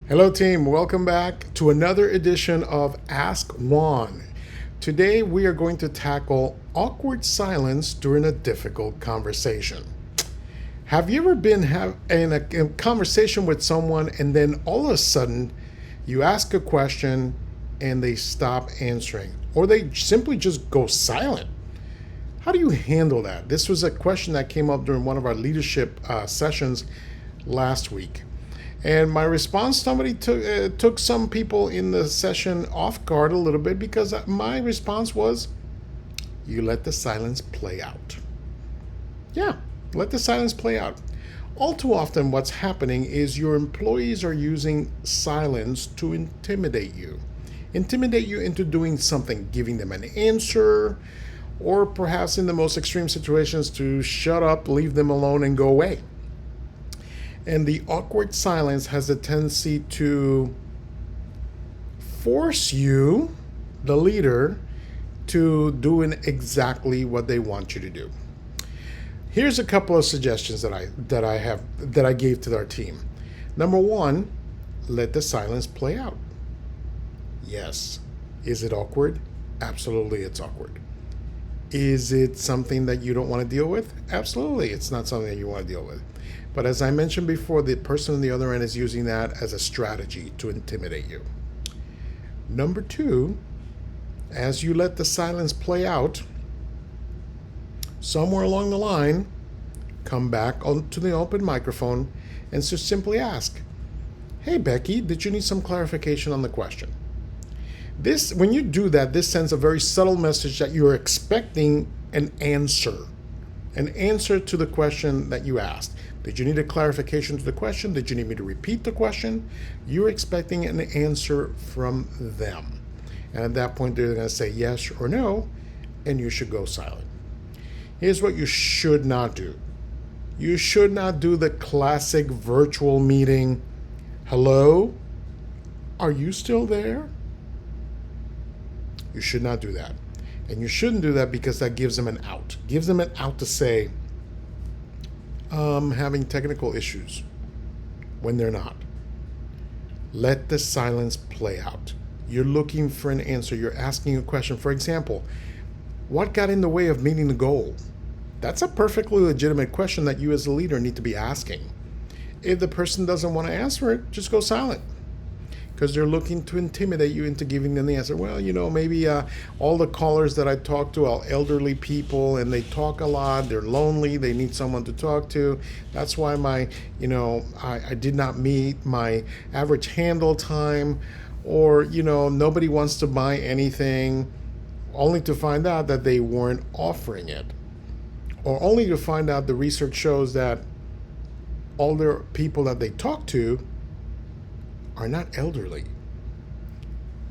Hello, team. Welcome back to another edition of Ask Juan. Today, we are going to tackle awkward silence during a difficult conversation. Have you ever been in a conversation with someone and then all of a sudden you ask a question and they stop answering, or they simply just go silent? How do you handle that? This was a question that came up during one of our leadership sessions last week. And my response, somebody took some people in the session off guard a little bit because my response was, you let the silence play out. Yeah, let the silence play out. All too often, what's happening is your employees are using silence to intimidate you. Intimidate you into doing something, giving them an answer, or perhaps in the most extreme situations, to shut up, leave them alone, and go away. And the awkward silence has a tendency to force you, the leader, to doing exactly what they want you to do. Here's a couple of suggestions that I gave to our team. Number one, let the silence play out. Yes. Is it awkward? Absolutely, it's awkward. Is it something that you don't want to deal with? Absolutely, it's not something that you want to deal with. But as I mentioned before, the person on the other end is using that as a strategy to intimidate you. Number two, as you let the silence play out, somewhere along the line, come back onto the open microphone and just simply ask, hey, Becky, did you need some clarification on the question? When you do that, this sends a very subtle message that you're expecting an answer to the question that you asked. Did you need a clarification to the question? Did you need me to repeat the question? You're expecting an answer from them. And at that point, they're going to say yes or no, and you should go silent. Here's what you should not do. You should not do the classic virtual meeting. Hello? Are you still there? You should not do that. And you shouldn't do that because that gives them an out. Gives them an out to say, having technical issues when they're not. Let the silence play out. You're looking for an answer. You're asking a question. For example, what got in the way of meeting the goal? That's a perfectly legitimate question that you as a leader need to be asking. If the person doesn't want to answer it, just go silent. Because they're looking to intimidate you into giving them the answer. Well, maybe all the callers that I talk to are elderly people and they talk a lot. They're lonely. They need someone to talk to. That's why I did not meet my average handle time. Or, nobody wants to buy anything, only to find out that they weren't offering it. Or only to find out the research shows that older people that they talk to are not elderly.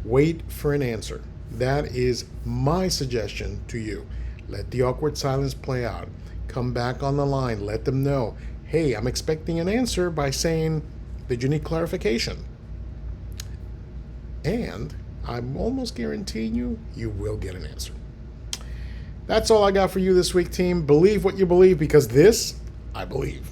Wait for an answer. That is my suggestion to you. Let the awkward silence play out. Come back on the line. Let them know, hey, I'm expecting an answer by saying, did you need clarification? And I'm almost guaranteeing you will get an answer. That's all I got for you this week, team. Believe what you believe, because this, I believe.